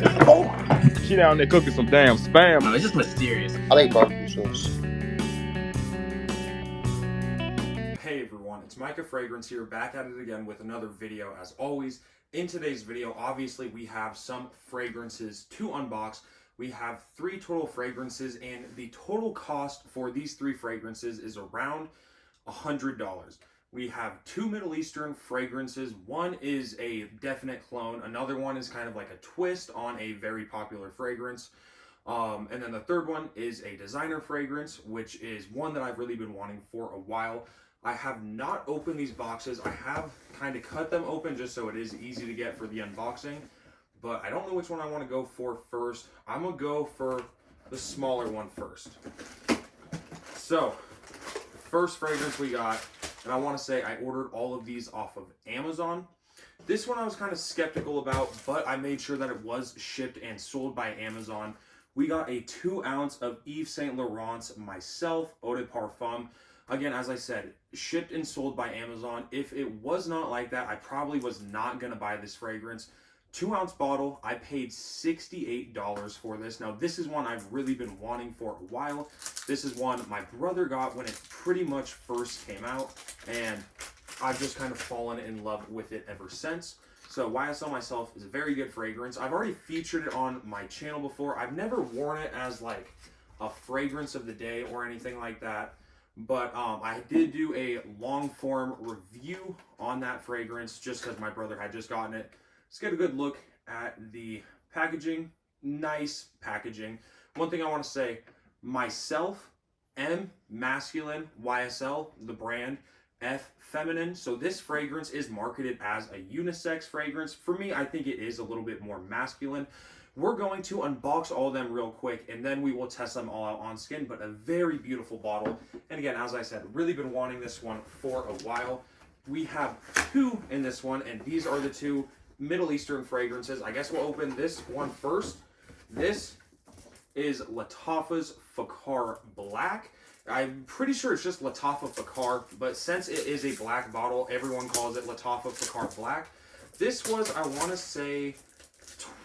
She down there cooking some damn spam. No, it's just mysterious. I like barbecue sauce. Hey everyone, it's Micah Fragrance here, back at it again with another video as always. In today's video, obviously we have some fragrances to unbox. We have 3 total fragrances and the total cost for these 3 fragrances is around $100. We have 2 Middle Eastern fragrances. One is a definite clone. Another one is kind of like a twist on a very popular fragrance. And then the third one is a designer fragrance, which is one that I've really been wanting for a while. I have not opened these boxes. I have kind of cut them open just so it is easy to get for the unboxing. But I don't know which one I want to go for first. I'm going to go for the smaller one first. So, first fragrance we got, and I want to say I ordered all of these off of Amazon. This one I was kind of skeptical about, but I made sure that it was shipped and sold by Amazon. We got a 2 ounce of Yves Saint Laurent's Myself Eau de Parfum. Again, as I said, shipped and sold by Amazon. If it was not like that, I probably was not going to buy this fragrance. 2 ounce bottle, I paid $68 for this. Now, this is one I've really been wanting for a while. This is one my brother got when it pretty much first came out, and I've just kind of fallen in love with it ever since. So YSL Myself is a very good fragrance. I've already featured it on my channel before. I've never worn it as like a fragrance of the day or anything like that. But I did do a long form review on that fragrance just because my brother had just gotten it. Let's get a good look at the packaging. Nice packaging. One thing I want to say, Myself, M, masculine, YSL, the brand, F, feminine. So this fragrance is marketed as a unisex fragrance. For me, I think it is a little bit more masculine. We're going to unbox all of them real quick, and then we will test them all out on skin, but a very beautiful bottle. And again, as I said, really been wanting this one for a while. We have 2 in this one, and these are the 2 Middle Eastern fragrances. I guess we'll open this one first. This is Lattafa's Fakhar Black. I'm pretty sure it's just Lattafa Fakhar, but since it is a black bottle, everyone calls it Lattafa Fakhar Black. This was, I want to say,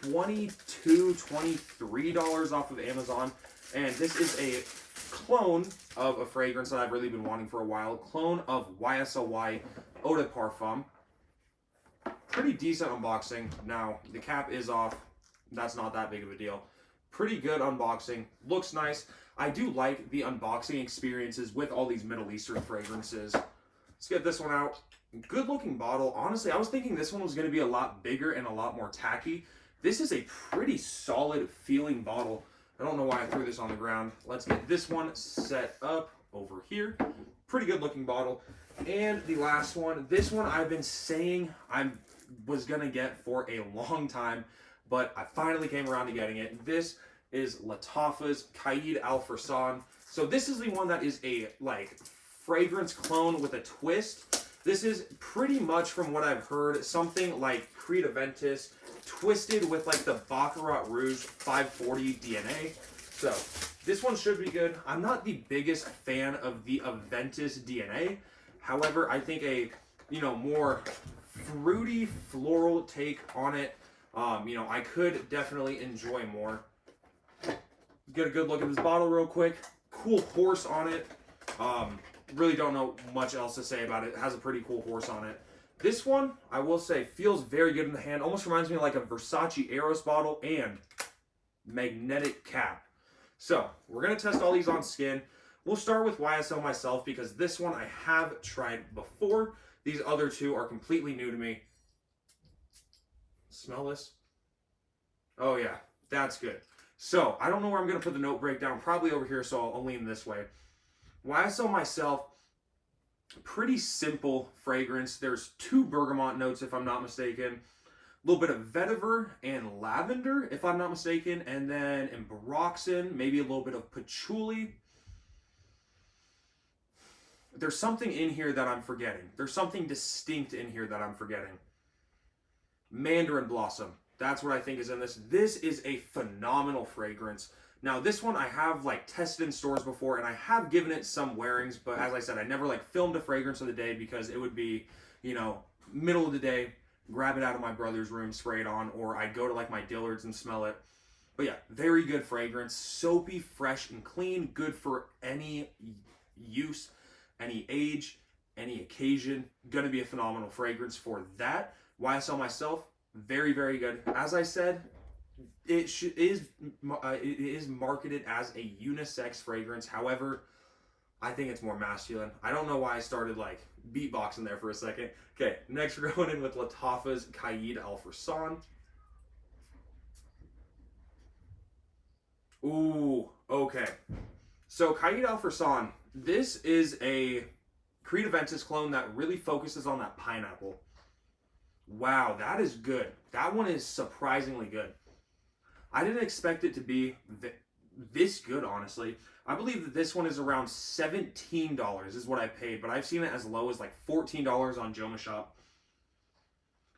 $22, $23 off of Amazon, and this is a clone of a fragrance that I've really been wanting for a while. Clone of YSLY Eau de Parfum. Pretty decent unboxing. Now, the cap is off. That's not that big of a deal. Pretty good unboxing. Looks nice. I do like the unboxing experiences with all these Middle Eastern fragrances. Let's get this one out. Good looking bottle. Honestly, I was thinking this one was going to be a lot bigger and a lot more tacky. This is a pretty solid feeling bottle. I don't know why I threw this on the ground. Let's get this one set up over here. Pretty good looking bottle. And the last one. This one I've been saying I was going to get for a long time, but I finally came around to getting it. This is Lattafa's Caid Al Farsan. So this is the one that is a like fragrance clone with a twist. This is pretty much, from what I've heard, something like Creed Aventus twisted with like the Baccarat Rouge 540 DNA. So this one should be good. I'm not the biggest fan of the Aventus DNA. However, I think a more fruity floral take on it, I could definitely enjoy more. Get a good look at this bottle real quick. Cool horse on it. Really don't know much else to say about it. It has a pretty cool horse on it. This one, I will say, feels very good in the hand. Almost reminds me of like a Versace Eros bottle and magnetic cap. So, we're going to test all these on skin. We'll start with YSL Myself because this one I have tried before. These other 2 are completely new to me. Smell this? Oh yeah, that's good. So, I don't know where I'm going to put the note breakdown. Probably over here, so I'll lean this way. YSL Myself, pretty simple fragrance. There's 2 bergamot notes, if I'm not mistaken. A little bit of vetiver and lavender, if I'm not mistaken. And then ambroxan, maybe a little bit of patchouli. There's something in here that I'm forgetting. There's something distinct in here that I'm forgetting. Mandarin blossom. That's what I think is in this. This is a phenomenal fragrance. Now, this one I have like tested in stores before, and I have given it some wearings, but as I said, I never like filmed a fragrance of the day because it would be, middle of the day, grab it out of my brother's room, spray it on, or I'd go to like my Dillard's and smell it. But yeah, very good fragrance. Soapy, fresh, and clean. Good for any use, any age, any occasion. Gonna be a phenomenal fragrance for that. YSL myself, very, very good. As I said, it is marketed as a unisex fragrance. However, I think it's more masculine. I don't know why I started like beatboxing there for a second. Okay, next we're going in with Lattafa's Caid Al Farsan. Ooh, okay. So Caid Al Farsan, this is a Creed Aventus clone that really focuses on that pineapple. Wow, that is good. That one is surprisingly good. I didn't expect it to be this good, honestly. I believe that this one is around $17 is what I paid, but I've seen it as low as like $14 on Joma Shop.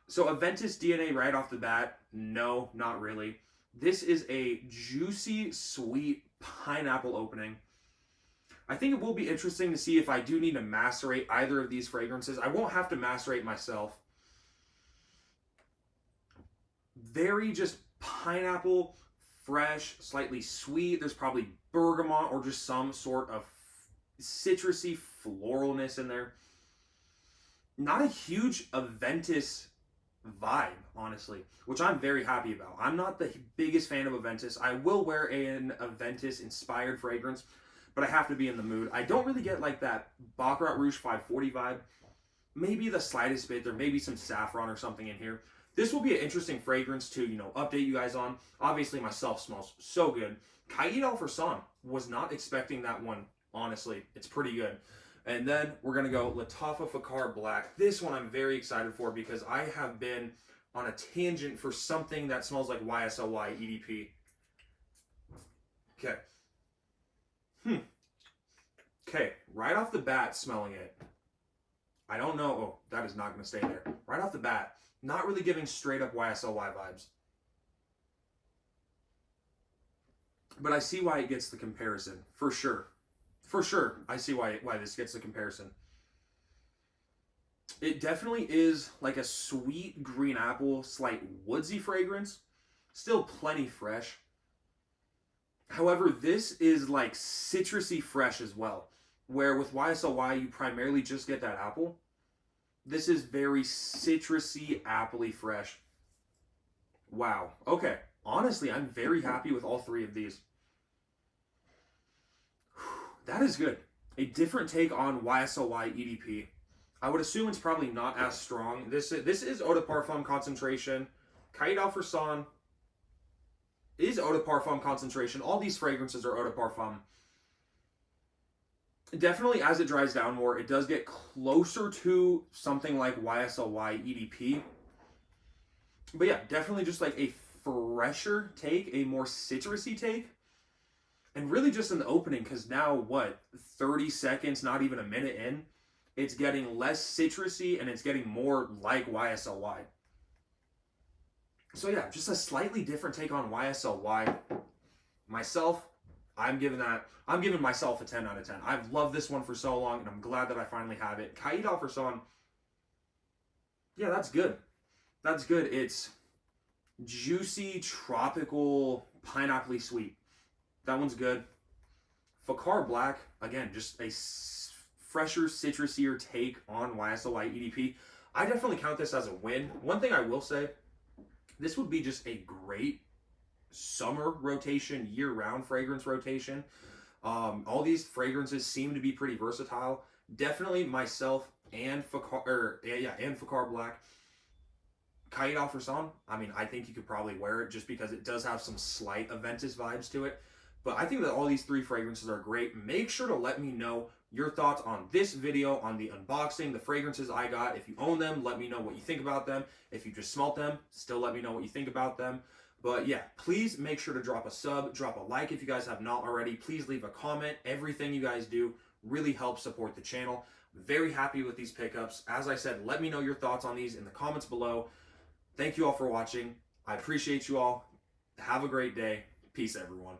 So Aventus DNA right off the bat, no, not really. This is a juicy, sweet pineapple opening. I think it will be interesting to see if I do need to macerate either of these fragrances. I won't have to macerate myself. Very just pineapple, fresh, slightly sweet. There's probably bergamot or just some sort of citrusy floralness in there. Not a huge Aventus vibe, honestly, which I'm very happy about. I'm not the biggest fan of Aventus. I will wear an Aventus inspired fragrance, but I have to be in the mood. I don't really get like that Baccarat Rouge 540 vibe. Maybe the slightest bit. There may be some saffron or something in here. This will be an interesting fragrance to, update you guys on. Obviously, myself smells so good. Caid Al Farsan, was not expecting that one, honestly. It's pretty good. And then we're going to go Lattafa Fakhar Black. This one I'm very excited for because I have been on a tangent for something that smells like YSLY EDP. Okay. Okay, right off the bat, smelling it. I don't know. Oh, that is not going to stay there. Right off the bat, not really giving straight up YSLY vibes. But I see why it gets the comparison, for sure. For sure, I see why this gets the comparison. It definitely is like a sweet green apple, slight woodsy fragrance. Still plenty fresh. However, this is like citrusy fresh as well. Where with YSLY, you primarily just get that apple. This is very citrusy, appley fresh. Wow. Okay. Honestly, I'm very happy with all three of these. That is good. A different take on YSLY EDP. I would assume it's probably not as strong. This is Eau de Parfum concentration. Caid Al Farsan is Eau de Parfum concentration. All these fragrances are Eau de Parfum. Definitely, as it dries down more, it does get closer to something like YSLY EDP. But yeah, definitely just like a fresher take, a more citrusy take. And really just in the opening, because now, what, 30 seconds, not even a minute in, it's getting less citrusy and it's getting more like YSLY. So yeah, just a slightly different take on YSLY. Myself, I'm giving myself a 10 out of 10. I've loved this one for so long, and I'm glad that I finally have it. Caid Al Farsan, yeah, that's good. That's good. It's juicy, tropical, pineapple-y sweet. That one's good. Fakhar Black, again, just a fresher, citrusier take on YSLY EDP. I definitely count this as a win. One thing I will say, this would be just a great summer rotation, year-round fragrance rotation. All these fragrances seem to be pretty versatile. Definitely myself and Fakhar Black. Caid Al Farsan, I mean, I think you could probably wear it just because it does have some slight Aventus vibes to it. But I think that all these three fragrances are great. Make sure to let me know your thoughts on this video, on the unboxing, the fragrances I got. If you own them, let me know what you think about them. If you just smelt them, still let me know what you think about them. But yeah, please make sure to drop a sub, drop a like if you guys have not already. Please leave a comment. Everything you guys do really helps support the channel. Very happy with these pickups. As I said, let me know your thoughts on these in the comments below. Thank you all for watching. I appreciate you all. Have a great day. Peace, everyone.